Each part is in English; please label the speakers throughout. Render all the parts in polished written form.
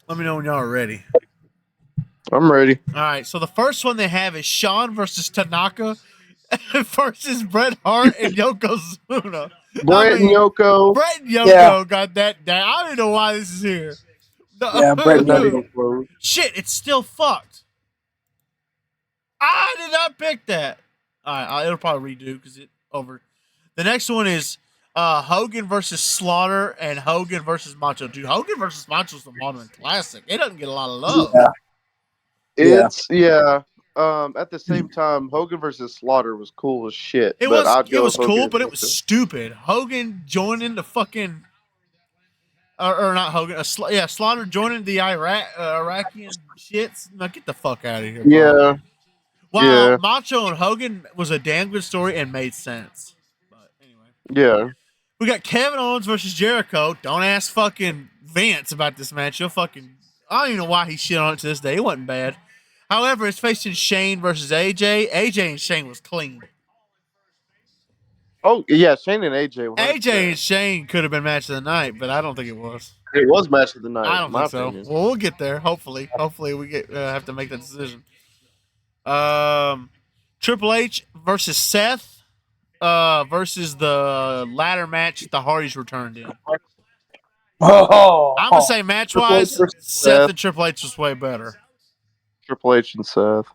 Speaker 1: Let me know when y'all are ready.
Speaker 2: I'm ready.
Speaker 1: All right. So the first one they have is Shawn versus Tanaka versus Bret Hart and Yokozuna. I
Speaker 2: Brett and
Speaker 1: mean,
Speaker 2: Yoko.
Speaker 1: Bret and
Speaker 3: Yeah.
Speaker 1: Yoko got that down. I don't even know why this is here.
Speaker 3: Yeah, Bret and
Speaker 2: Not
Speaker 3: Yoko.
Speaker 2: even close.
Speaker 1: Shit, it's still fucked. I did not pick that. All right, it'll probably redo because it over. The next one is Hogan versus Slaughter and Hogan versus Macho. Dude, Hogan versus Macho is the modern classic. It doesn't get a lot of love.
Speaker 3: Yeah.
Speaker 2: It's yeah. At the same time, Hogan versus Slaughter was cool as shit,
Speaker 1: It
Speaker 2: but
Speaker 1: was
Speaker 2: I'd
Speaker 1: it
Speaker 2: go
Speaker 1: was
Speaker 2: Hogan
Speaker 1: cool,
Speaker 2: and
Speaker 1: but it was
Speaker 2: Yoko.
Speaker 1: stupid. Hogan joining the fucking or not Hogan, Slaughter joining the Iraqian shits. No, get the fuck out of here, bro.
Speaker 2: Yeah,
Speaker 1: Wow,
Speaker 2: yeah,
Speaker 1: Macho and Hogan was a damn good story and made sense. But anyway,
Speaker 2: yeah.
Speaker 1: we got Kevin Owens versus Jericho. Don't ask fucking Vince about this match. You'll fucking I don't even know why he shit on it to this day. It wasn't bad. However, it's facing Shane versus AJ. AJ and Shane was clean.
Speaker 2: Oh yeah, Shane and AJ,
Speaker 1: AJ
Speaker 2: 100%.
Speaker 1: and Shane could have been match of the night, but I don't think it was.
Speaker 2: It was match of the night,
Speaker 1: I
Speaker 2: in
Speaker 1: don't
Speaker 2: my
Speaker 1: think so.
Speaker 2: opinion.
Speaker 1: Well, we'll get there. Hopefully we get have to make that decision. Um, Triple H versus Seth. Versus the ladder match the Hardys returned in.
Speaker 3: Oh,
Speaker 1: I'm gonna say match
Speaker 2: Triple H
Speaker 1: wise,
Speaker 2: versus
Speaker 1: Seth
Speaker 2: Seth.
Speaker 1: and Triple H was way better.
Speaker 2: Triple H and Seth.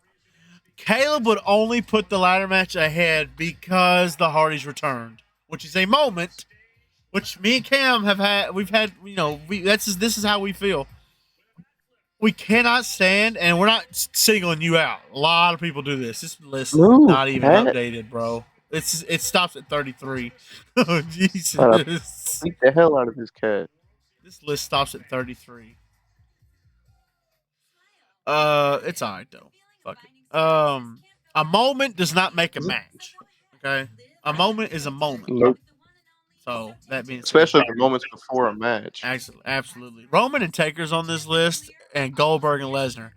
Speaker 1: Caleb would only put the ladder match ahead because the Hardys returned, which is a moment which me and Cam have had. We've had, this is how we feel. We cannot stand, and we're not singling you out. A lot of people do this. This list is
Speaker 2: Move,
Speaker 1: not even
Speaker 2: cat.
Speaker 1: updated, bro. It stops at 33. Oh
Speaker 2: Gotta
Speaker 1: Jesus!
Speaker 2: beat the hell out of his cat.
Speaker 1: This list stops at 33. It's alright though. Fuck it. A moment does not make a match. Okay, a moment is a moment.
Speaker 2: Nope.
Speaker 1: So that being said,
Speaker 2: Especially the moments before a match.
Speaker 1: absolutely. Roman and Taker's on this list, and Goldberg and Lesnar.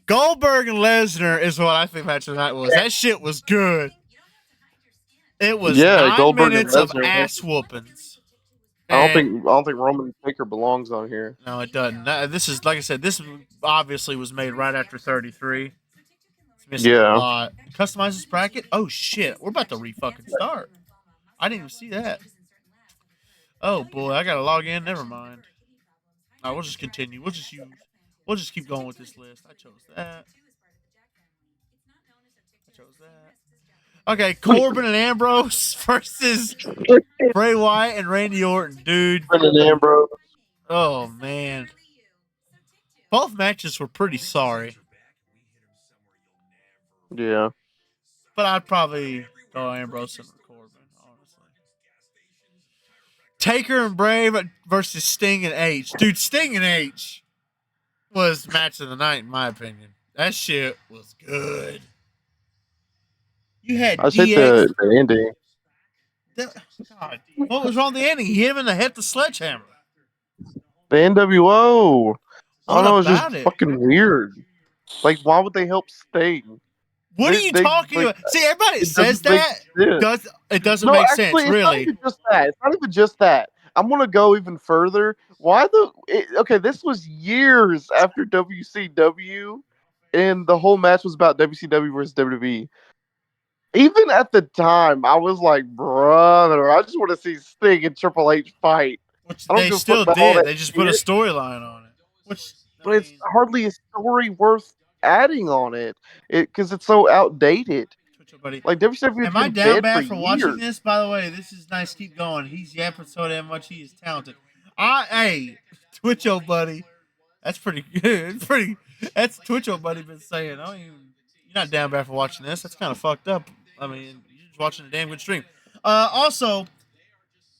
Speaker 1: Goldberg and Lesnar is what I think match of the night was. That shit was good. It was
Speaker 2: Yeah,
Speaker 1: 9
Speaker 2: Goldberg and
Speaker 1: minutes of
Speaker 2: Lesnar.
Speaker 1: ass whoopings.
Speaker 2: I don't
Speaker 1: And
Speaker 2: think Roman and Taker belongs on here.
Speaker 1: no, it doesn't. This is like I said. This obviously was made right after 33. It's missing a
Speaker 2: Yeah.
Speaker 1: lot. Customize this bracket. Oh shit, we're about to re-fucking start. I didn't even see that. Oh boy, I gotta log in. Never mind. All right, we'll just continue. We'll just keep going with this list. I chose that. Okay, Corbin and Ambrose versus Bray Wyatt and Randy Orton, dude.
Speaker 2: Brendan Ambrose.
Speaker 1: Oh man, both matches were pretty sorry,
Speaker 2: Yeah.
Speaker 1: but I'd probably go Ambrose and Corbin, honestly. Taker and Bray versus Sting and H, dude. Sting and H was match of the night in my opinion. That shit was good. You had
Speaker 2: I just hate
Speaker 1: DX.
Speaker 2: the ending.
Speaker 1: God, what was wrong with the ending? He hit him in the head with the sledgehammer.
Speaker 2: The NWO. I
Speaker 1: What
Speaker 2: don't know, it's
Speaker 1: about
Speaker 2: just
Speaker 1: it?
Speaker 2: fucking weird. Like, why would they help Sting?
Speaker 1: What are you talking about? See, everybody that says that doesn't
Speaker 2: No,
Speaker 1: make
Speaker 2: actually,
Speaker 1: sense,
Speaker 2: it's not
Speaker 1: really.
Speaker 2: even just that. It's not even just that. I'm gonna go even further. Okay, this was years after WCW, and the whole match was about WCW versus WWE. Even at the time, I was like, brother, I just want to see Sting and Triple H fight.
Speaker 1: Which
Speaker 2: I don't
Speaker 1: they
Speaker 2: give a fuck
Speaker 1: still
Speaker 2: about all
Speaker 1: did.
Speaker 2: that
Speaker 1: They just put a
Speaker 2: shit,
Speaker 1: storyline on it. Which,
Speaker 2: but it's hardly a story worth adding on it because it's so outdated.
Speaker 1: buddy.
Speaker 2: Like WCW has
Speaker 1: Am I
Speaker 2: been
Speaker 1: down
Speaker 2: dead for
Speaker 1: bad for watching
Speaker 2: years.
Speaker 1: this? By the way, this is nice. Keep going. He's yapping so damn much. He is talented. Hey, Twitcho buddy. That's pretty good. Pretty. That's Twitcho buddy been saying. You're not down bad for watching this. That's kind of fucked up. I mean, you're just watching a damn good stream. Also,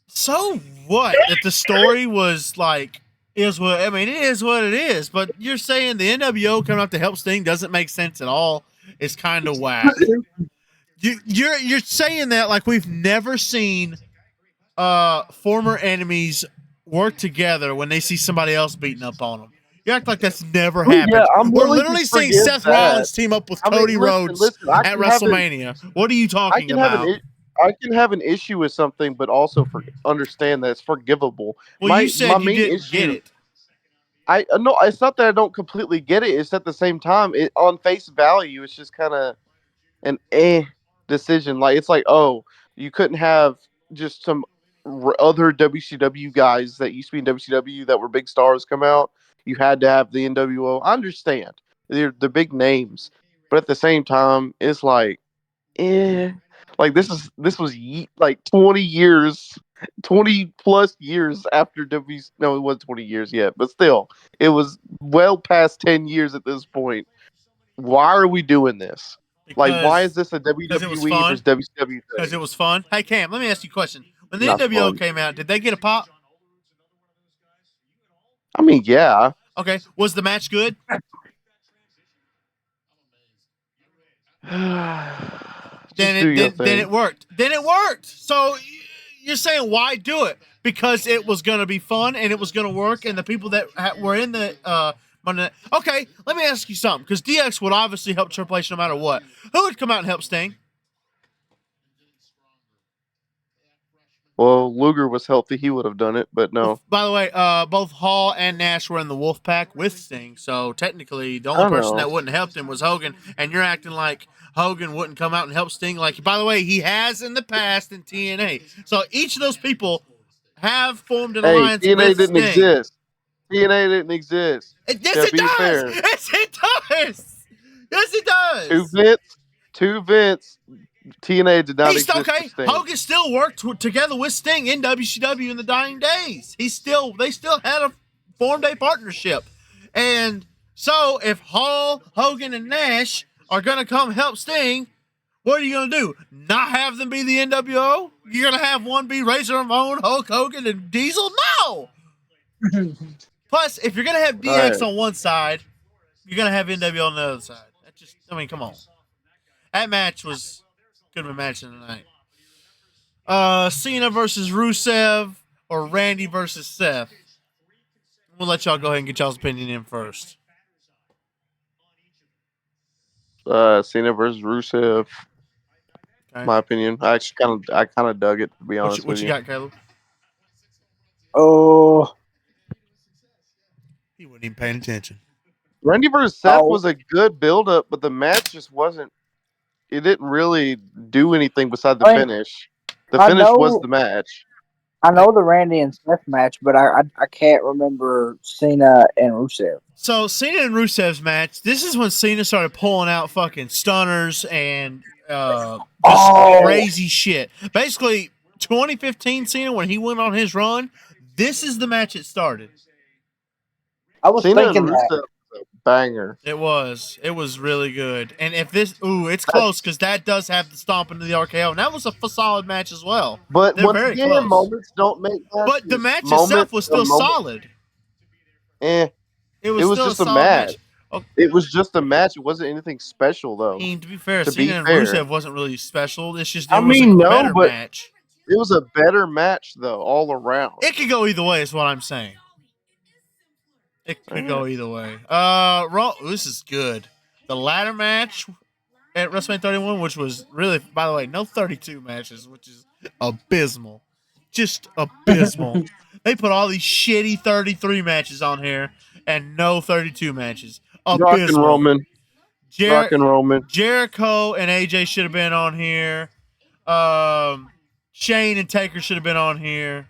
Speaker 1: so what? That the story was like is what I mean. It is what it is. But you're saying the NWO coming up to help Sting doesn't make sense at all. It's kind of whack. You're saying that like we've never seen former enemies work together when they see somebody else beating up on them. You act like that's never happened.
Speaker 2: Yeah, I'm
Speaker 1: We're
Speaker 2: willing
Speaker 1: literally
Speaker 2: to
Speaker 1: seeing
Speaker 2: forgive
Speaker 1: Seth
Speaker 2: that.
Speaker 1: Rollins team up with Cody Rhodes
Speaker 2: listen,
Speaker 1: at WrestleMania. What are you talking about?
Speaker 2: I can have an issue with something, but also understand that it's forgivable.
Speaker 1: Well, you
Speaker 2: My
Speaker 1: said you
Speaker 2: main
Speaker 1: didn't get
Speaker 2: issue.
Speaker 1: it.
Speaker 2: I no, it's not that I don't completely get it. It's at the same time, it on face value, it's just kind of an decision. Like it's like, oh, you couldn't have just some other WCW guys that used to be in WCW that were big stars come out. You had to have the NWO. I understand they're big names, but at the same time, it's like, eh. Like this was like 20 years, 20 plus years after W. No, it wasn't 20 years yet, but still, it was well past 10 years at this point. Why are we doing this? Like, why is
Speaker 1: because
Speaker 2: this a
Speaker 1: it was
Speaker 2: WWE
Speaker 1: fun.
Speaker 2: versus WCW
Speaker 1: Because
Speaker 2: thing?
Speaker 1: it was fun. Hey Cam, let me ask you a question. When the
Speaker 2: Not
Speaker 1: NWO
Speaker 2: fun.
Speaker 1: came out, did they get a pop?
Speaker 2: I mean, yeah.
Speaker 1: Okay. Was the match good?
Speaker 2: Just do your
Speaker 1: Then
Speaker 2: thing.
Speaker 1: it worked. Then it worked. So you're saying why do it? Because it was gonna be fun and it was gonna work, and the people that were in the Monday. Okay, let me ask you something. Because DX would obviously help Triple H no matter what. Who would come out and help Sting?
Speaker 2: Well, Luger was healthy; he would have done it, but
Speaker 1: Well,
Speaker 2: no.
Speaker 1: by the way, both Hall and Nash were in the Wolf Pack with Sting, so technically the only
Speaker 2: I
Speaker 1: person
Speaker 2: know.
Speaker 1: that wouldn't have helped him was Hogan, and you're acting like Hogan wouldn't come out and help Sting. Like, by the way, he has in the past in TNA. So each of those people have formed an
Speaker 2: Hey,
Speaker 1: alliance
Speaker 2: TNA
Speaker 1: with
Speaker 2: didn't
Speaker 1: Sting.
Speaker 2: exist. TNA didn't exist.
Speaker 1: Yes,
Speaker 2: To
Speaker 1: it
Speaker 2: be
Speaker 1: does.
Speaker 2: fair,
Speaker 1: Yes, it does. Yes, it
Speaker 2: two
Speaker 1: does.
Speaker 2: Vince, two Vince. TNA did not
Speaker 1: He's
Speaker 2: exist for
Speaker 1: okay.
Speaker 2: Sting.
Speaker 1: Hogan still worked together with Sting in WCW in the dying days. They still had formed a partnership, and so if Hall, Hogan, and Nash are gonna come help Sting, what are you gonna do? Not have them be the NWO? You're gonna have one be Razor Ramon, Hulk Hogan, and Diesel? No. Plus, if you're gonna have
Speaker 2: All right.
Speaker 1: DX on one side, you're gonna have NWO on the other side. I mean, come on. That match was could have been match of the night. Cena versus Rusev or Randy versus Seth. We'll let y'all go ahead and get y'all's opinion in first.
Speaker 2: Cena versus Rusev.
Speaker 1: Okay.
Speaker 2: My opinion. I kind of dug it, to be honest
Speaker 1: What
Speaker 2: with
Speaker 1: you
Speaker 2: you.
Speaker 1: got, Caleb?
Speaker 3: Oh,
Speaker 1: He wasn't even paying attention.
Speaker 2: Randy versus Seth
Speaker 3: oh,
Speaker 2: was a good build up, but the match just wasn't. It didn't really do anything beside the
Speaker 3: I mean,
Speaker 2: finish. The
Speaker 3: I
Speaker 2: finish was
Speaker 3: know,
Speaker 2: the match.
Speaker 3: I
Speaker 1: Like,
Speaker 3: know the Randy and Seth match, but I can't remember Cena and Rusev.
Speaker 1: so Cena and Rusev's match. This is when Cena started pulling out fucking stunners and just
Speaker 3: Oh,
Speaker 1: crazy shit. Basically, 2015 Cena when he went on his run. This is the match it started.
Speaker 3: I was
Speaker 2: Cena and
Speaker 3: thinking that.
Speaker 2: Rusev was a banger.
Speaker 1: It was. It was really good. And if this, it's close
Speaker 2: That's
Speaker 1: because that does have the stomp into the RKO, and that was a solid match as well.
Speaker 2: but
Speaker 1: They're
Speaker 2: once
Speaker 1: very
Speaker 2: again,
Speaker 1: close.
Speaker 2: moments don't make
Speaker 1: But the
Speaker 2: matches.
Speaker 1: match itself was
Speaker 2: A
Speaker 1: still
Speaker 2: moment.
Speaker 1: solid.
Speaker 2: Eh.
Speaker 1: It
Speaker 2: It
Speaker 1: was
Speaker 2: was
Speaker 1: still a
Speaker 2: just a
Speaker 1: solid
Speaker 2: match.
Speaker 1: match. Oh,
Speaker 2: It was just a match. It wasn't anything special
Speaker 1: I
Speaker 2: though.
Speaker 1: mean, to be fair,
Speaker 2: To be
Speaker 1: Cena and
Speaker 2: fair.
Speaker 1: Rusev wasn't really special. It's just
Speaker 2: I
Speaker 1: it was a
Speaker 2: mean, no,
Speaker 1: better
Speaker 2: but
Speaker 1: match.
Speaker 2: it was a better match though, all around.
Speaker 1: It could go either way. Is what I'm saying. It could
Speaker 2: Eh.
Speaker 1: go either way. This is good. The ladder match at WrestleMania 31, which was really, by the way, no 32 matches, which is abysmal. Just abysmal. They put all these shitty 33 matches on here and no 32 matches.
Speaker 2: Rock and
Speaker 1: Abysmal.
Speaker 2: Roman. Rock
Speaker 1: Jer-
Speaker 2: and Roman.
Speaker 1: Jericho and AJ should have been on here. Shane and Taker should have been on here.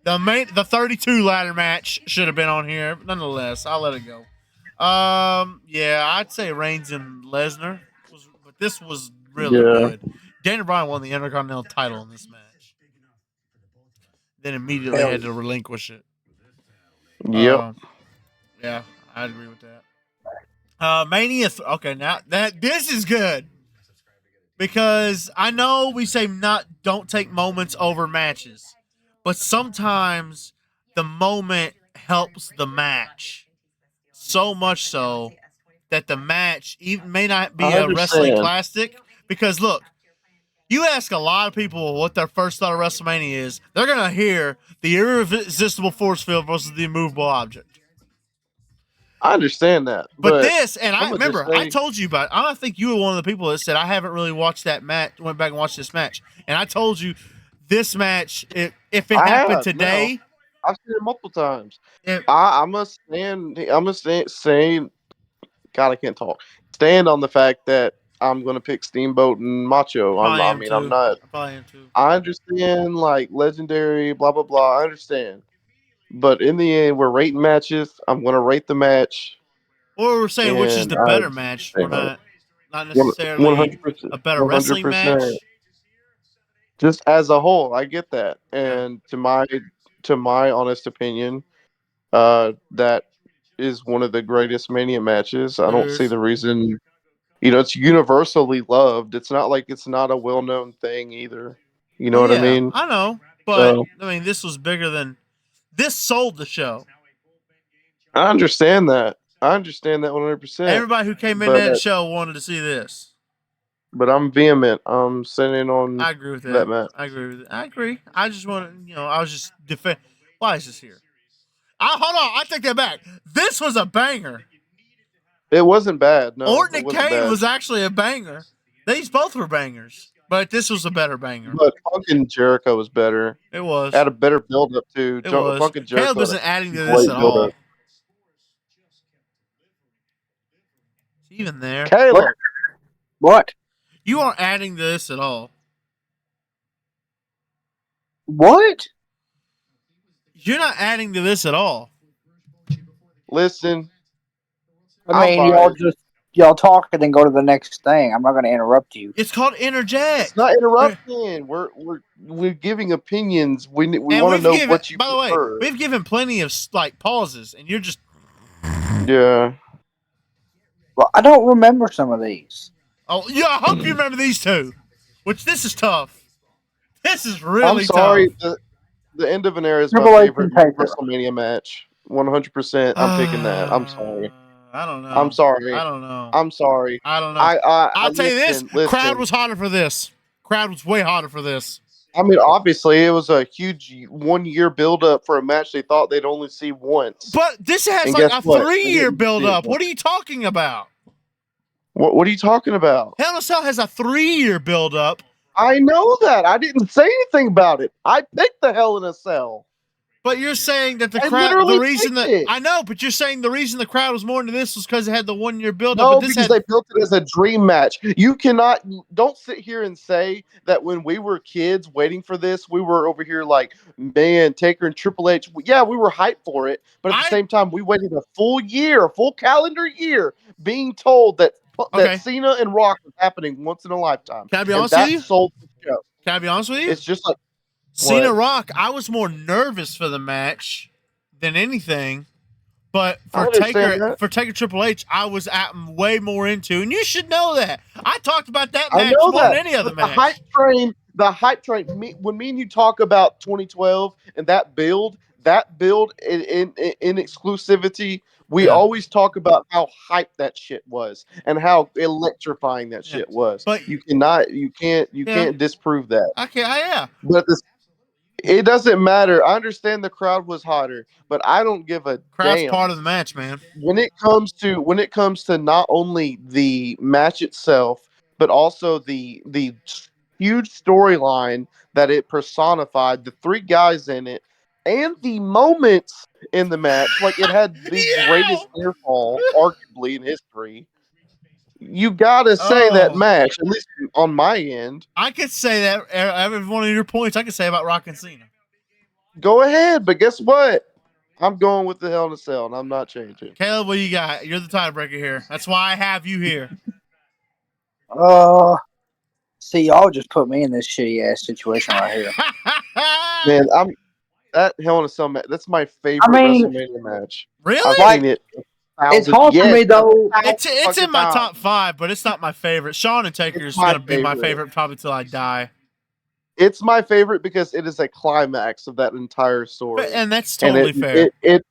Speaker 1: The 32 ladder match should have been on here. Nonetheless, I'll let it go. Yeah, I'd say Reigns and Lesnar but this was really
Speaker 2: Yeah.
Speaker 1: good. Daniel Bryan won the Intercontinental title in this match, then immediately
Speaker 3: Hell
Speaker 1: had
Speaker 3: yeah.
Speaker 1: to relinquish it.
Speaker 2: Yep.
Speaker 1: Yeah, I agree with that. Mania. Okay, now that this is good because I know we say don't take moments over matches, but sometimes the moment helps the match so much so that the match even may not
Speaker 2: I
Speaker 1: be a wrestling
Speaker 2: understand.
Speaker 1: classic. Because look, you ask a lot of people what their first thought of WrestleMania is, they're gonna hear the irresistible force field versus the immovable object.
Speaker 2: I understand that.
Speaker 1: But
Speaker 2: But
Speaker 1: this, and
Speaker 2: I'm
Speaker 1: I
Speaker 2: gonna just
Speaker 1: remember I
Speaker 2: say
Speaker 1: told you about. I think you were one of the people that said I haven't really watched that match. Went back and watched this match, and I told you this match, if it
Speaker 2: I
Speaker 1: happened
Speaker 2: have now.
Speaker 1: today,
Speaker 2: I've seen it multiple times.
Speaker 1: It,
Speaker 2: I'm a stand. I'm a stand. God, I can't talk. Stand on the fact that I'm going to pick Steamboat and Macho.
Speaker 1: probably
Speaker 2: I
Speaker 1: am
Speaker 2: mean, I'm
Speaker 1: too.
Speaker 2: not.
Speaker 1: I probably am too.
Speaker 2: I understand like legendary, blah blah blah. I understand, but in the end, we're rating matches. I'm going to rate the match,
Speaker 1: Or we're saying which is
Speaker 2: and
Speaker 1: the
Speaker 2: I
Speaker 1: better match. We're
Speaker 2: stand on it.
Speaker 1: not
Speaker 2: One
Speaker 1: necessarily
Speaker 2: hundred percent,
Speaker 1: a better
Speaker 2: 100%.
Speaker 1: wrestling match.
Speaker 2: Just as a whole, I get that,
Speaker 1: Yeah,
Speaker 2: and to my honest opinion, that is one of the greatest Mania matches. I
Speaker 1: it
Speaker 2: don't see
Speaker 1: is.
Speaker 2: the reason. It's universally loved. It's not like it's not a well known thing either. You know
Speaker 1: Well,
Speaker 2: what I
Speaker 1: yeah,
Speaker 2: mean?
Speaker 1: I know, but
Speaker 2: So
Speaker 1: I mean, this was bigger than this. Sold the show.
Speaker 2: I understand that. I understand that 100%.
Speaker 1: Everybody who came in
Speaker 2: But
Speaker 1: that show wanted to see this.
Speaker 2: I'm vehement. I'm sitting on
Speaker 1: I agree with
Speaker 2: that
Speaker 1: that.
Speaker 2: match.
Speaker 1: I agree with it. I agree. I just want to, I was just defend. Why is this here? Hold on. I take that back. This was a banger.
Speaker 2: It wasn't bad. No,
Speaker 1: Orton
Speaker 2: it
Speaker 1: and
Speaker 2: wasn't
Speaker 1: Kane
Speaker 2: bad.
Speaker 1: was actually a banger. These both were bangers, but this was a better banger.
Speaker 2: But Punk and Jericho was better.
Speaker 1: It was.
Speaker 2: Had a better build up too.
Speaker 1: It was.
Speaker 2: Punk and
Speaker 1: Caleb
Speaker 2: Jericho had
Speaker 1: isn't adding
Speaker 2: a
Speaker 1: to this
Speaker 2: great
Speaker 1: at
Speaker 2: build up.
Speaker 1: all. Is he even there?
Speaker 2: Caleb,
Speaker 3: What?
Speaker 1: You aren't adding to this at all.
Speaker 3: What?
Speaker 1: You're not adding to this at all.
Speaker 2: listen,
Speaker 3: I
Speaker 2: I'll
Speaker 3: mean,
Speaker 2: buy it.
Speaker 3: y'all talk and then go to the next thing. I'm not going to interrupt you.
Speaker 1: It's called
Speaker 2: It's
Speaker 1: interject.
Speaker 2: not interrupting. We're giving opinions. We
Speaker 1: And
Speaker 2: want to
Speaker 1: we've
Speaker 2: know
Speaker 1: given,
Speaker 2: what you
Speaker 1: by the way,
Speaker 2: prefer.
Speaker 1: we've given plenty of like pauses, and you're just.
Speaker 2: Yeah.
Speaker 3: Well, I don't remember some of these.
Speaker 1: Oh yeah, I hope you remember these two. Which this is tough. This is
Speaker 2: I'm
Speaker 1: really tough.
Speaker 2: sorry. The end of an era is my
Speaker 3: Triple H
Speaker 2: favorite
Speaker 3: and Taker.
Speaker 2: WrestleMania match. 100%. I'm picking that. I'm sorry.
Speaker 1: I don't
Speaker 2: I'm
Speaker 1: know.
Speaker 2: sorry.
Speaker 1: I don't know.
Speaker 2: I'm sorry.
Speaker 1: I don't know.
Speaker 2: I
Speaker 1: I'll tell you this: crowd
Speaker 2: listen.
Speaker 1: was hotter for this. Crowd was way hotter for this.
Speaker 2: I mean, obviously, it was a huge 1 year build up for a match they thought they'd only see once.
Speaker 1: But this has
Speaker 2: And
Speaker 1: like
Speaker 2: guess
Speaker 1: a
Speaker 2: what? They
Speaker 1: 3 year
Speaker 2: didn't
Speaker 1: build
Speaker 2: see it
Speaker 1: up.
Speaker 2: once.
Speaker 1: What are you talking about?
Speaker 2: What are you talking about?
Speaker 1: Hell in a Cell has a 3 year build up.
Speaker 2: I know that. I didn't say anything about it. I picked the Hell in a Cell.
Speaker 1: But you're saying that the
Speaker 2: I
Speaker 1: crowd, the
Speaker 2: literally
Speaker 1: reason
Speaker 2: picked
Speaker 1: that
Speaker 2: it.
Speaker 1: I know, but you're saying the reason the crowd was more into this was because it had the 1 year build up.
Speaker 2: No,
Speaker 1: But this
Speaker 2: because
Speaker 1: had,
Speaker 2: they built it as a dream match. You cannot, don't sit here and say that when we were kids waiting for this, we were over here like, man, Taker and Triple H. Yeah, we were hyped for it. But at the same time, we waited a full year, a full calendar year, being told that
Speaker 1: okay.
Speaker 2: Cena and Rock was happening once in a lifetime.
Speaker 1: Can I be
Speaker 2: And
Speaker 1: honest with
Speaker 2: that
Speaker 1: you?
Speaker 2: sold the show.
Speaker 1: Can I be honest with you?
Speaker 2: It's just like,
Speaker 1: Cena
Speaker 2: what?
Speaker 1: Rock, I was more nervous for the match than anything. But
Speaker 2: I
Speaker 1: for
Speaker 2: understand that.
Speaker 1: Taker Triple H, I was way more into, and you should know that. I talked about that
Speaker 2: I
Speaker 1: match
Speaker 2: know
Speaker 1: more
Speaker 2: that.
Speaker 1: than any other
Speaker 2: But
Speaker 1: match.
Speaker 2: the hype train, when me and you talk about 2012 and that build in exclusivity, we
Speaker 1: Yeah.
Speaker 2: always talk about how hype that shit was and how electrifying that
Speaker 1: Yeah.
Speaker 2: shit was.
Speaker 1: But
Speaker 2: You can't disprove that.
Speaker 1: okay, yeah.
Speaker 2: But it doesn't matter. I understand the crowd was hotter, but I don't give a
Speaker 1: Crowd's
Speaker 2: damn
Speaker 1: part of the match, man.
Speaker 2: when it comes to not only the match itself but also the huge storyline that it personified, the three guys in it, and the moments in the match. Like, it had the
Speaker 1: Yeah.
Speaker 2: greatest air fall arguably in history. You gotta say that
Speaker 1: Oh,
Speaker 2: match, at least on my end.
Speaker 1: I could say that every one of your points I could say about Rock and Cena.
Speaker 2: Go ahead, but guess what? I'm going with the Hell in a Cell, and I'm not changing.
Speaker 1: Caleb, what you got? You're the tiebreaker here. That's why I have you here.
Speaker 3: See, y'all just put me in this shitty ass situation right here.
Speaker 2: Man, that Hell in a Cell match. That's my favorite WrestleMania match.
Speaker 1: Really?
Speaker 2: I've seen it.
Speaker 3: It's hard for me though.
Speaker 1: It's in my top 5, but it's not my favorite. Shawn and Taker is gonna be my favorite probably till I die.
Speaker 2: It's my favorite because it is a climax of that entire story,
Speaker 1: And that's totally fair.
Speaker 2: It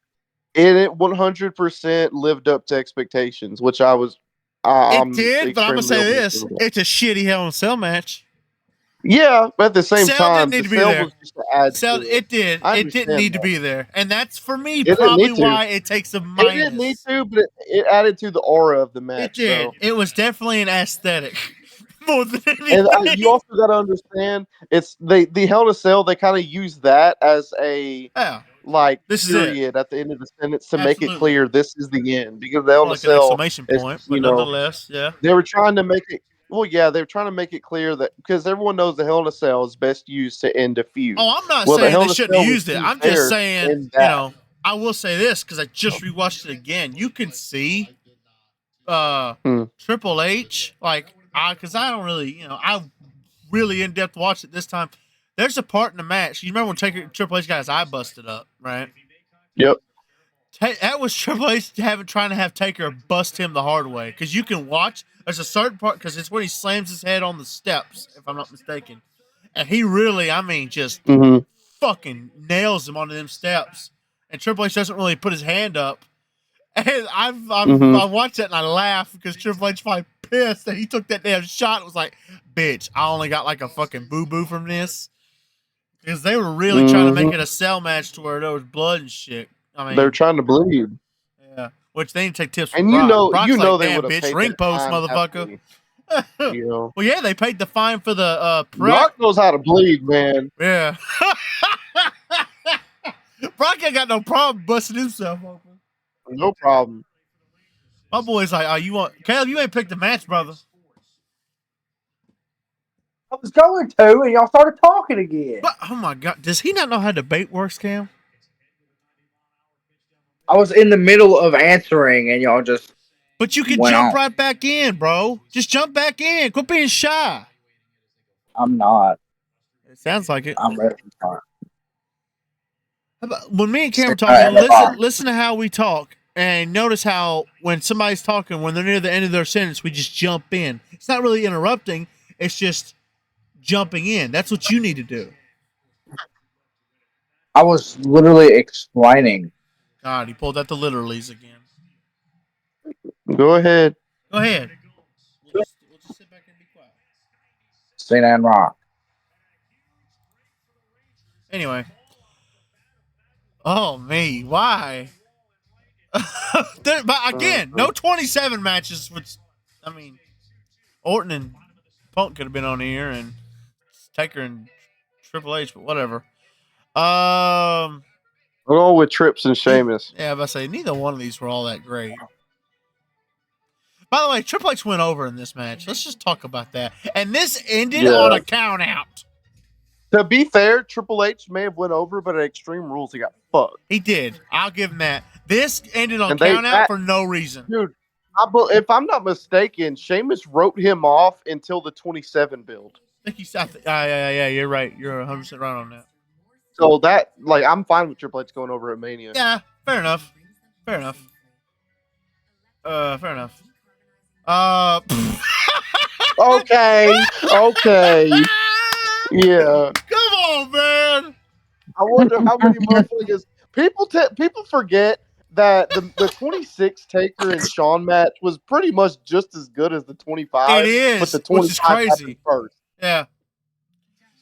Speaker 2: 100% lived up to expectations, which I was.
Speaker 1: It did, but I'm gonna say
Speaker 2: extremely
Speaker 1: this:
Speaker 2: overjoyed.
Speaker 1: it's a shitty Hell in a Cell match.
Speaker 2: Yeah, but at the same
Speaker 1: Cell
Speaker 2: time,
Speaker 1: didn't need
Speaker 2: the
Speaker 1: to be
Speaker 2: Cell
Speaker 1: there.
Speaker 2: was just to add.
Speaker 1: Cell,
Speaker 2: to
Speaker 1: it did.
Speaker 2: I
Speaker 1: It didn't
Speaker 2: understand
Speaker 1: need to
Speaker 2: that.
Speaker 1: be there, and that's for me
Speaker 2: didn't
Speaker 1: probably
Speaker 2: need to.
Speaker 1: why it takes a
Speaker 2: It
Speaker 1: minus.
Speaker 2: didn't need to, but it added to the aura of the match.
Speaker 1: It did.
Speaker 2: So.
Speaker 1: It was definitely an aesthetic more than
Speaker 2: And
Speaker 1: anything.
Speaker 2: you also got to understand, it's the Hell in a Cell. They kind of use that as a
Speaker 1: Yeah.
Speaker 2: like
Speaker 1: This is it.
Speaker 2: period at the end of the sentence to make it
Speaker 1: Absolutely.
Speaker 2: clear this is the end because the Hell in
Speaker 1: More
Speaker 2: a
Speaker 1: like an
Speaker 2: Cell
Speaker 1: exclamation
Speaker 2: is,
Speaker 1: point, but nonetheless, yeah.
Speaker 2: they were trying to make it. Well, yeah, they were trying to make it clear that because everyone knows the Hell in a Cell is best used to end a feud.
Speaker 1: Oh, I'm not
Speaker 2: Well, the
Speaker 1: saying
Speaker 2: Hell
Speaker 1: they
Speaker 2: in a
Speaker 1: shouldn't have
Speaker 2: Cell was
Speaker 1: used it.
Speaker 2: used
Speaker 1: I'm just
Speaker 2: there
Speaker 1: saying,
Speaker 2: in that.
Speaker 1: I will say this because I just rewatched it again. You can see uh
Speaker 2: Hmm.
Speaker 1: Triple H, like because I don't really, I really in depth watched it this time. There's a part in the match. You remember when Triple H got his eye busted up, right?
Speaker 2: Yep.
Speaker 1: That was Triple H trying to have Taker bust him the hard way because you can watch. There's a certain part because it's when he slams his head on the steps, if I'm not mistaken, and he really, just
Speaker 2: Hmm.
Speaker 1: fucking nails him onto them steps. And Triple H doesn't really put his hand up. And
Speaker 2: Hmm.
Speaker 1: I watched that and I laughed because Triple H probably pissed that he took that damn shot. It was like, bitch, I only got like a fucking boo boo from this because they were really trying to make
Speaker 2: Hmm.
Speaker 1: it a cell match to where there was blood and shit.
Speaker 2: They're trying to bleed,
Speaker 1: Yeah. Which they need to take tips from
Speaker 2: and
Speaker 1: Brock.
Speaker 2: you
Speaker 1: Brock's
Speaker 2: know
Speaker 1: like,
Speaker 2: they would
Speaker 1: damn,
Speaker 2: have
Speaker 1: bitch,
Speaker 2: paid
Speaker 1: ring
Speaker 2: that
Speaker 1: post,
Speaker 2: fine
Speaker 1: motherfucker.
Speaker 2: happily.
Speaker 1: Well,
Speaker 2: You know,
Speaker 1: yeah, they paid the fine for the prep.
Speaker 2: Brock knows how to bleed, man.
Speaker 1: Yeah. Brock ain't got no problem busting himself open.
Speaker 2: No problem.
Speaker 1: My boy's like, oh, you want Caleb? You ain't picked the match, brother.
Speaker 3: I was going to, and y'all started talking again.
Speaker 1: But oh my god, does he not know how debate works, Cam?
Speaker 3: I was in the middle of answering, and y'all just
Speaker 1: But you can
Speaker 3: went
Speaker 1: jump
Speaker 3: on.
Speaker 1: right back in, bro. Just jump back in. Quit being shy.
Speaker 3: I'm not.
Speaker 1: It sounds like it.
Speaker 3: I'm ready to talk.
Speaker 1: When me and Cam were
Speaker 3: Stay
Speaker 1: talking,
Speaker 3: in the box.
Speaker 1: listen to how we talk, and notice how when somebody's talking, when they're near the end of their sentence, we just jump in. It's not really interrupting; it's just jumping in. That's what you need to do.
Speaker 3: I was literally explaining.
Speaker 1: God, he pulled out the literallys again.
Speaker 2: Go ahead.
Speaker 1: Go ahead. We'll just sit back and be quiet.
Speaker 3: St. Anne Rock.
Speaker 1: Anyway. Oh me, why? But again, no 27 matches. Which, I mean, Orton and Punk could have been on here, and Taker and Triple H, but whatever.
Speaker 2: Go with Trips and Sheamus.
Speaker 1: Yeah, I say neither one of these were all that great. By the way, Triple H went over in this match. Let's just talk about that. And this ended on a count out.
Speaker 2: To be fair, Triple H may have went over, but at Extreme Rules he got fucked.
Speaker 1: He did. I'll give him that. This ended on
Speaker 2: And
Speaker 1: count out for no reason.
Speaker 2: Dude, if I'm not mistaken, Sheamus wrote him off until the 27 build.
Speaker 1: I think he said, yeah, you're right. You're 100% right on that.
Speaker 2: So that, like, I'm fine with Triple H going over at Mania.
Speaker 1: Yeah, fair enough. Fair enough.
Speaker 2: Okay. Yeah.
Speaker 1: Come on, man.
Speaker 2: I wonder how many motherfuckers people forget that the 26 Taker and Shawn match was pretty much just as good as the 25.
Speaker 1: It is,
Speaker 2: but the 25
Speaker 1: which is crazy.
Speaker 2: happened first.
Speaker 1: Yeah.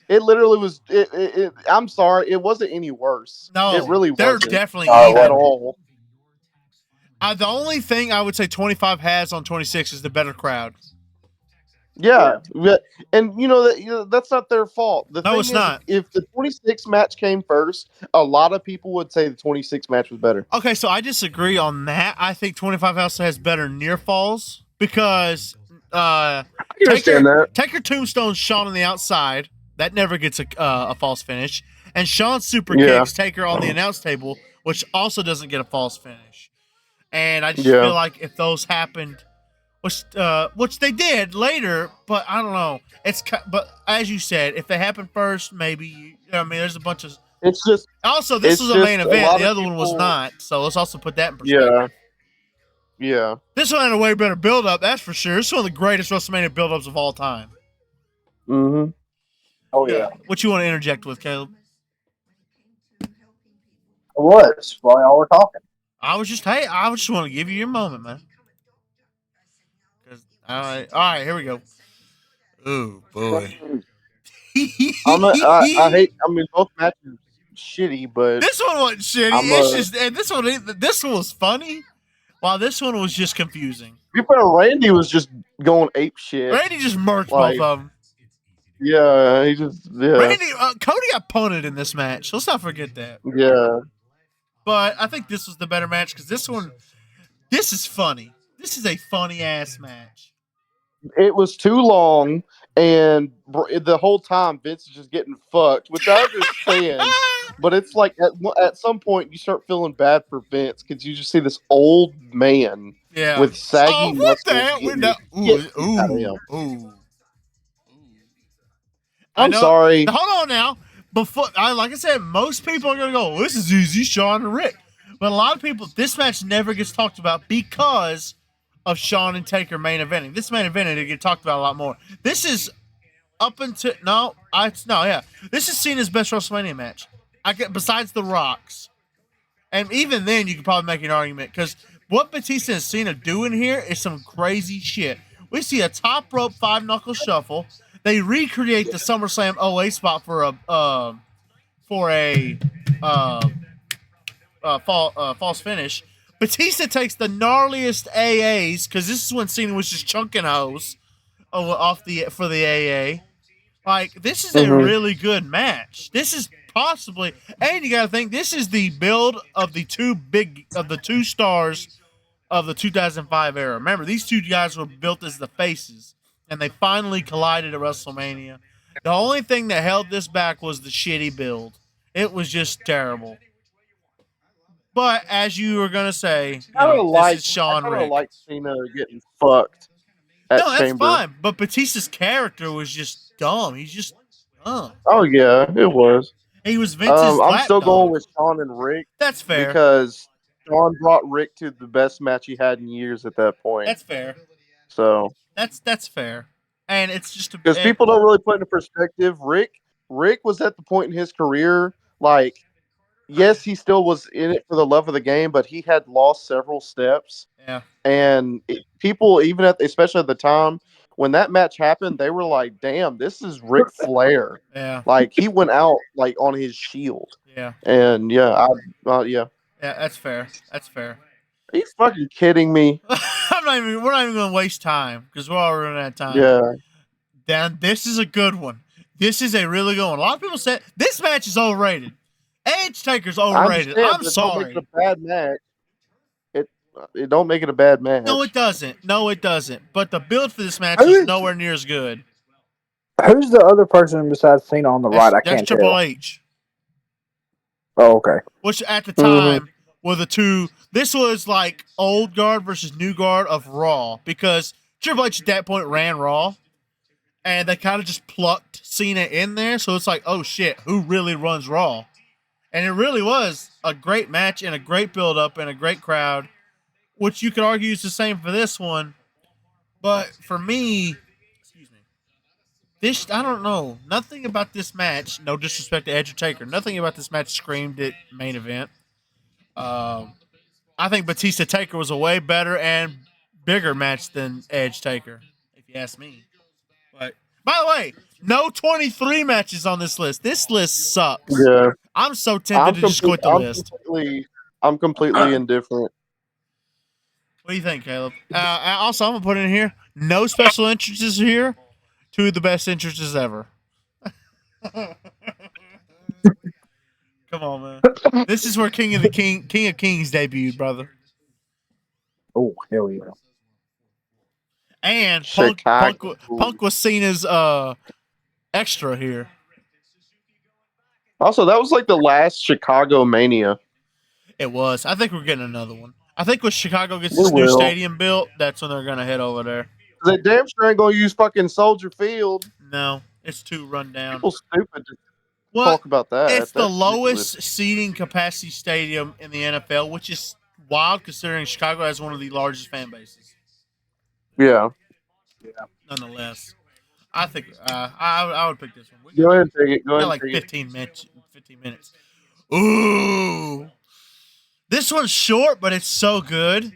Speaker 2: It literally was. I'm sorry, it wasn't any worse.
Speaker 1: No,
Speaker 2: it really wasn't.
Speaker 1: They're definitely
Speaker 2: at all.
Speaker 1: The only thing I would say 25 has on 26 is the better crowd.
Speaker 2: Yeah. And that's not their fault. The thing
Speaker 1: it's
Speaker 2: is,
Speaker 1: not.
Speaker 2: If the 26 match came first, a lot of people would say the 26 match was better.
Speaker 1: Okay, so I disagree on that. I think 25 also has better near falls because Taker tombstones Shawn on the outside. That never gets a false finish. And Shawn super kicks Taker on the announce table, which also doesn't get a false finish. And I just feel like if those happened, which they did later, but I don't know. But as you said, if they happened first, maybe. There's a bunch of.
Speaker 2: It's just
Speaker 1: also this was a main event. The other one was not. So let's also put that in perspective.
Speaker 2: Yeah.
Speaker 1: This one had a way better build up. That's for sure. It's one of the greatest WrestleMania build ups of all time.
Speaker 2: Mm-hmm.
Speaker 3: Oh yeah.
Speaker 1: What you want to interject with, Caleb?
Speaker 3: What? While y'all were talking.
Speaker 1: I just want to give you your moment, man. All right, here we go. Oh boy.
Speaker 2: I hate. I mean, both matches shitty, but
Speaker 1: this one wasn't shitty. It's just, and this one was funny, while this one was just confusing.
Speaker 2: Randy was just going ape shit.
Speaker 1: Randy just murked both of them.
Speaker 2: Yeah, he just
Speaker 1: Randy, Cody got punted in this match. Let's not forget that.
Speaker 2: Yeah.
Speaker 1: But I think this was the better match because this is funny. This is a funny ass match.
Speaker 2: It was too long, and the whole time Vince is just getting fucked, which I understand. But it's like at some point you start feeling bad for Vince because you just see this old man
Speaker 1: Yeah.
Speaker 2: with saggy
Speaker 1: Oh, what the
Speaker 2: muscles
Speaker 1: hell? We're
Speaker 2: getting the
Speaker 1: not. Ooh,
Speaker 2: shit kicked out of him.
Speaker 1: ooh. I
Speaker 2: I'm
Speaker 1: know.
Speaker 2: sorry.
Speaker 1: Hold on now. Before, like I said, most people are gonna go, "This is easy, Sean and Rick." But a lot of people, this match never gets talked about because of Sean and Taker main eventing. This main event it get talked about a lot more. This is up until yeah. This is seen as best WrestleMania match. I get besides the Rocks, and even then you could probably make an argument because what Batista and Cena doing here is some crazy shit. We see a top rope five knuckle shuffle. They recreate the SummerSlam OA spot for a uh, false finish. Batista takes the gnarliest AAs because this is when Cena was just chunking hoes off the for the AA. Like this is a
Speaker 2: Mhm.
Speaker 1: really good match. This is possibly, and you gotta think this is the build of the two stars of the 2005 era. Remember, these two guys were built as the faces, and they finally collided at WrestleMania. The only thing that held this back was the shitty build. It was just terrible. But as you were gonna say, this is
Speaker 2: I
Speaker 1: Sean
Speaker 2: kind of
Speaker 1: Rick.
Speaker 2: like Cena getting fucked at
Speaker 1: No, that's
Speaker 2: Chamber.
Speaker 1: fine. But Batista's character was just dumb. He's just dumb.
Speaker 2: Oh yeah, it was.
Speaker 1: He was Vince's
Speaker 2: I'm still going
Speaker 1: lapdog.
Speaker 2: with Shawn and Rick
Speaker 1: That's fair.
Speaker 2: because Shawn brought Rick to the best match he had in years at that point.
Speaker 1: That's fair.
Speaker 2: So
Speaker 1: That's fair. And it's just a
Speaker 2: because people don't really put into perspective, Rick was at the point in his career like yes, he still was in it for the love of the game, but he had lost several steps,
Speaker 1: yeah.
Speaker 2: and people even especially at the time when that match happened, they were like, "Damn, this is Ric Flair."
Speaker 1: Yeah.
Speaker 2: Like he went out like on his shield,
Speaker 1: Yeah.
Speaker 2: and yeah.
Speaker 1: Yeah, that's fair. That's fair.
Speaker 2: Are you fucking kidding me?
Speaker 1: We're not even gonna waste time because we're already running out of time.
Speaker 2: Yeah,
Speaker 1: Dan, this is a good one. This is a really good one. A lot of people said this match is overrated. Edge Taker's
Speaker 2: I
Speaker 1: overrated.
Speaker 2: understand,
Speaker 1: I'm
Speaker 2: but it don't make it
Speaker 1: sorry.
Speaker 2: a bad match. It it don't make it a bad
Speaker 1: No, it
Speaker 2: match.
Speaker 1: doesn't. No, it doesn't. But the build for this match
Speaker 3: Who
Speaker 1: is
Speaker 3: is
Speaker 1: nowhere near as good.
Speaker 3: who's the other person besides Cena on the right? I
Speaker 1: That's
Speaker 3: can't
Speaker 1: Triple
Speaker 3: tell.
Speaker 1: H.
Speaker 3: Oh, okay.
Speaker 1: Which at the
Speaker 2: Hmm.
Speaker 1: time were the two. This was like old guard versus new guard of Raw because Triple H at that point ran Raw, and they kind of just plucked Cena in there. So it's like, oh shit, who really runs Raw? And it really was a great match and a great build up and a great crowd, which you could argue is the same for this one. But for me, excuse me, this I don't know. Nothing about this match. No disrespect to Edge or Taker. Nothing about this match screamed at main event. Um, I think Batista Taker was a way better and bigger match than Edge Taker, if you ask me. But by the way, no 23 matches on this list. This list sucks.
Speaker 2: Yeah,
Speaker 1: I'm so tempted to just quit the list.
Speaker 2: I'm completely indifferent.
Speaker 1: What do you think, Caleb? Also, I'm gonna put in here. No special entrances here. Two of the best entrances ever. Come on, man. This is where King of Kings debuted, brother.
Speaker 3: Oh, hell yeah.
Speaker 1: And
Speaker 2: Chicago.
Speaker 1: Punk was seen as extra here.
Speaker 2: Also, that was like the last Chicago Mania.
Speaker 1: It was. I think we're getting another one. I think when Chicago gets
Speaker 2: We
Speaker 1: this new
Speaker 2: will.
Speaker 1: stadium built, that's when they're gonna head over there.
Speaker 2: They damn sure ain't gonna use fucking Soldier Field.
Speaker 1: No, it's too run down.
Speaker 2: People stupid to
Speaker 1: What?
Speaker 2: talk about that.
Speaker 1: It's the
Speaker 2: That's ridiculous.
Speaker 1: lowest seating capacity stadium in the NFL, which is wild considering Chicago has one of the largest fan bases.
Speaker 2: Yeah.
Speaker 1: Nonetheless, I think I would pick this one.
Speaker 2: Go ahead and take it. Go
Speaker 1: We
Speaker 2: ahead
Speaker 1: got
Speaker 2: and
Speaker 1: like
Speaker 2: take it.
Speaker 1: 15 minutes. 15 minutes. Ooh, this one's short, but it's so good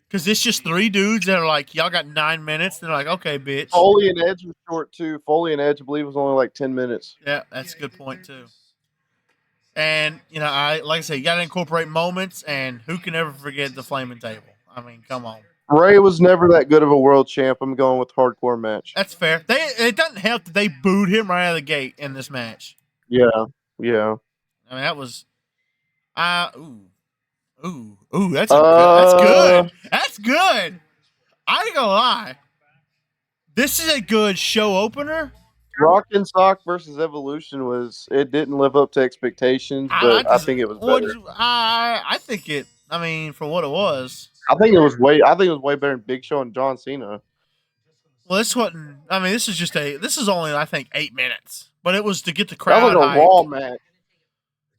Speaker 1: because it's just three dudes that are like, y'all got 9 minutes. They're like, okay, bitch.
Speaker 2: Foley and Edge was short too. Foley and Edge, I believe, was only like 10 minutes.
Speaker 1: Yeah, that's a good point too. And I like I said, you got to incorporate moments, and who can ever forget the flaming table? I mean, come on.
Speaker 2: Ray was never that good of a world champ. I'm going with hardcore match.
Speaker 1: That's fair. It doesn't help that they booed him right out of the gate in this match.
Speaker 2: Yeah. Yeah.
Speaker 1: I mean, that was ooh. Ooh, that's a good. That's
Speaker 2: Uh,
Speaker 1: good. That's good. I ain't gonna lie. This is a good show opener.
Speaker 2: Rock and Sock versus Evolution was it didn't live up to expectations,
Speaker 1: I
Speaker 2: but I
Speaker 1: just
Speaker 2: think it was
Speaker 1: what
Speaker 2: better.
Speaker 1: I think it. I mean, for what it was.
Speaker 2: I think it was way better than Big Show and John Cena.
Speaker 1: Well, this wasn't. I mean, this is just a. This is only I think 8 minutes, but it was to get the
Speaker 2: That was
Speaker 1: crowd
Speaker 2: like a Raw
Speaker 1: hyped.
Speaker 2: match.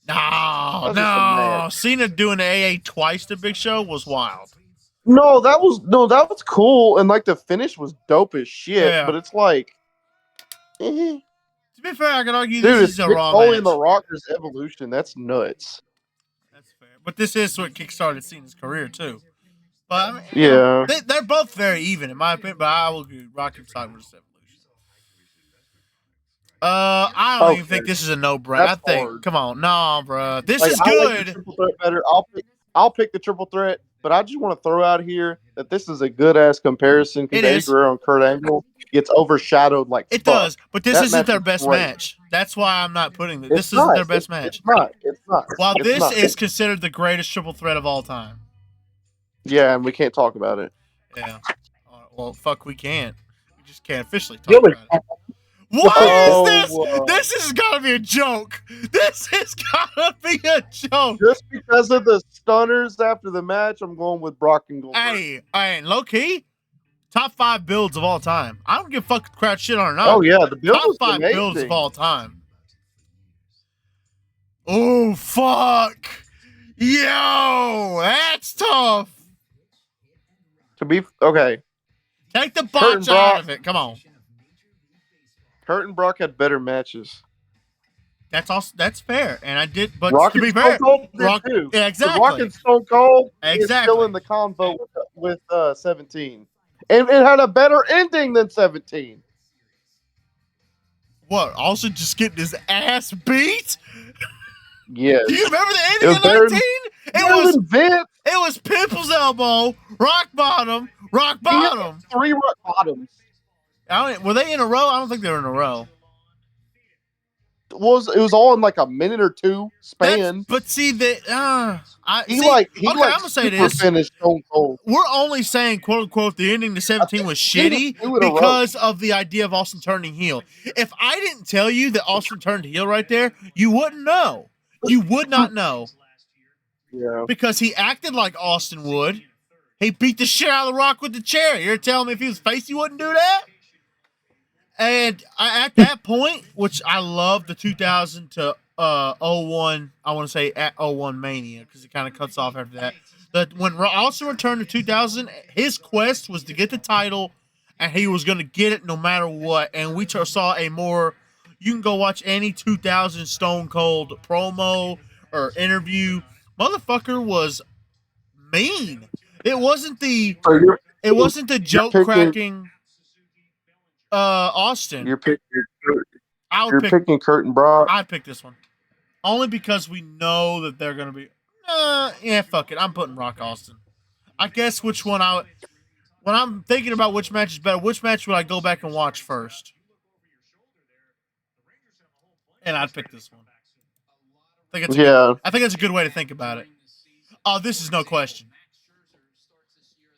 Speaker 1: No,
Speaker 2: That's just a match.
Speaker 1: no. Cena doing the AA twice to Big Show was wild.
Speaker 2: No, that was cool, and like the finish was dope as shit.
Speaker 1: Yeah.
Speaker 2: But it's like, eh.
Speaker 1: To be fair, I could argue this
Speaker 2: Dude, it's
Speaker 1: is a
Speaker 2: Mick
Speaker 1: Raw
Speaker 2: Foley and the
Speaker 1: match.
Speaker 2: Rock versus Evolution. That's nuts.
Speaker 1: That's fair, but this is what kickstarted Cena's career too. But I mean,
Speaker 2: Yeah.
Speaker 1: they're both very even in my opinion. But I will agree, Rock and Sock versus Evolution. I don't even
Speaker 2: Okay,
Speaker 1: think this is a no-brainer. I
Speaker 2: that's
Speaker 1: think,
Speaker 2: hard.
Speaker 1: come on, nah, bro, this
Speaker 2: Like
Speaker 1: is
Speaker 2: I like the
Speaker 1: good.
Speaker 2: triple threat better. I'll pick the triple threat, but I just want to throw out here that this is a good ass comparison
Speaker 1: It
Speaker 2: because Eddie
Speaker 1: is.
Speaker 2: Guerrero and Kurt Angle gets overshadowed like
Speaker 1: It
Speaker 2: fuck.
Speaker 1: does, but this
Speaker 2: That
Speaker 1: isn't
Speaker 2: match
Speaker 1: their
Speaker 2: was
Speaker 1: best
Speaker 2: great.
Speaker 1: match. That's why I'm not putting this.
Speaker 2: It's
Speaker 1: This isn't
Speaker 2: not.
Speaker 1: their best match.
Speaker 2: It's not. It's not.
Speaker 1: While
Speaker 2: It's
Speaker 1: this
Speaker 2: not.
Speaker 1: is considered the greatest triple threat of all time.
Speaker 2: Yeah, and we can't talk about it.
Speaker 1: Yeah. Well, fuck, we can't. We just can't officially
Speaker 3: Yeah,
Speaker 1: talk
Speaker 3: but
Speaker 1: about it. Why is this?
Speaker 2: Oh,
Speaker 1: This has got to be a joke. This has got to be a joke.
Speaker 2: just because of the stunners after the match, I'm going with Brock and Goldberg.
Speaker 1: Hey, low key, top 5 builds of all time. I don't give a fuck if the crowd shit on it or not.
Speaker 2: Oh yeah, the build
Speaker 1: Top
Speaker 2: was
Speaker 1: 5
Speaker 2: amazing.
Speaker 1: builds of all time. Oh fuck! Yo, that's tough.
Speaker 2: To be okay,
Speaker 1: Take the
Speaker 2: Kurt
Speaker 1: botch
Speaker 2: and Brock-
Speaker 1: out of it. Come on.
Speaker 2: Kurt and Brock had better matches.
Speaker 1: That's also that's fair, and I did. But
Speaker 2: Rock
Speaker 1: to
Speaker 2: and
Speaker 1: be
Speaker 2: Stone
Speaker 1: fair,
Speaker 2: Cold did
Speaker 1: Rock,
Speaker 2: too.
Speaker 1: yeah,
Speaker 2: The
Speaker 1: exactly.
Speaker 2: Rock and Stone Cold is
Speaker 1: Exactly.
Speaker 2: still in the convo with 17, and it had a better ending than 17.
Speaker 1: What? Also, just getting his ass beat.
Speaker 2: Yes,
Speaker 1: Do you remember the
Speaker 2: it
Speaker 1: ending
Speaker 2: was
Speaker 1: of
Speaker 2: better
Speaker 1: 19?
Speaker 2: better than Vince.
Speaker 1: It was Pimple's elbow, rock bottom, rock
Speaker 2: He had
Speaker 1: bottom.
Speaker 2: 3 rock bottoms.
Speaker 1: Were they in a row? I don't think they were in a row.
Speaker 2: It was all in like a minute or two span.
Speaker 1: But see that
Speaker 2: He I'm
Speaker 1: gonna say
Speaker 2: super
Speaker 1: this.
Speaker 2: finished Stone Cold.
Speaker 1: We're only saying quote unquote the ending to 17 was shitty because of the idea of Austin turning heel. If I didn't tell you that Austin turned heel right there, you wouldn't know. You would not know.
Speaker 2: Yeah.
Speaker 1: Because he acted like Austin would. He beat the shit out of the Rock with the chair. You're telling me if he was face, he wouldn't do that? And at that point, which I love the 2000 to 01, I want to say at 01 Mania, because it kind of cuts off after that. But when Austin returned to 2000, his quest was to get the title, and he was going to get it no matter what. And we saw a more, you can go watch any 2000 Stone Cold promo or interview. Motherfucker was mean. It wasn't the joke cracking Austin.
Speaker 2: You're picking
Speaker 1: You're
Speaker 2: picking Kurt and Brock.
Speaker 1: I'd pick this one. Only because we know that they're gonna be yeah, fuck it. I'm putting Rock Austin. I guess which one when I'm thinking about which match is better, which match would I go back and watch first? And I'd pick this one. I think it's a good way to think about it. Oh, this is no question.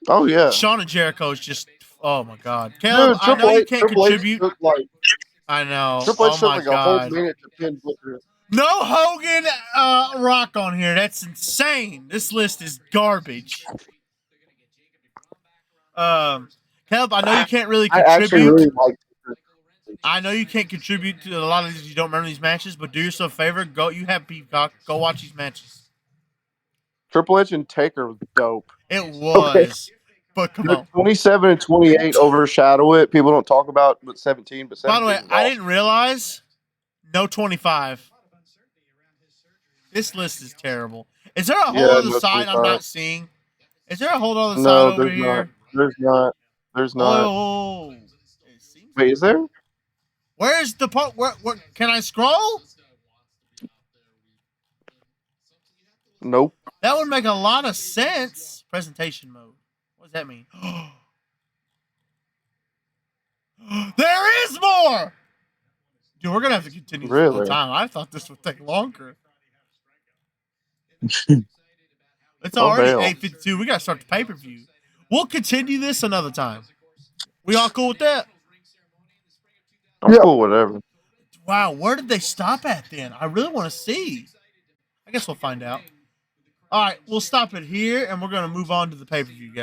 Speaker 2: Oh yeah.
Speaker 1: Shawn and Jericho is just oh my god. Caleb,
Speaker 2: Dude,
Speaker 1: I know you can't
Speaker 2: Triple H
Speaker 1: contribute.
Speaker 2: took like
Speaker 1: I know.
Speaker 2: Triple H
Speaker 1: Oh
Speaker 2: took
Speaker 1: my
Speaker 2: like a
Speaker 1: god.
Speaker 2: whole minute to pin Booker.
Speaker 1: No Hogan Rock on here. That's insane. This list is garbage. Caleb, I know you can't really contribute.
Speaker 2: I actually really like.
Speaker 1: I know you can't contribute to a lot of these. You don't remember these matches, but do yourself a favor. Go. You have Peacock. Go watch these matches.
Speaker 2: Triple H and Taker was dope.
Speaker 1: It was, okay. But come on.
Speaker 2: 27 and 28 overshadow it. People don't talk about 17, but 17.
Speaker 1: By the way, I didn't realize no 25. This list is terrible. Is there a whole other side 25. I'm not seeing? Is there a whole other side over here?
Speaker 2: There's not. There's not.
Speaker 1: Oh.
Speaker 2: Wait, is there?
Speaker 1: Where's the part? Where can I scroll?
Speaker 2: Nope.
Speaker 1: That would make a lot of sense. Presentation mode. What does that mean? There is more! Dude, we're going to have to continue this whole time. I thought this would take longer. It's
Speaker 2: Oh,
Speaker 1: already
Speaker 2: hell.
Speaker 1: 8:52. We gotta start the pay-per-view. We'll continue this another time. We all cool with that?
Speaker 2: I'm
Speaker 3: Yeah.
Speaker 2: cool, whatever.
Speaker 1: Wow, where did they stop at then? I really want to see. I guess we'll find out. All right, we'll stop it here, and we're gonna move on to the pay-per-view, guys.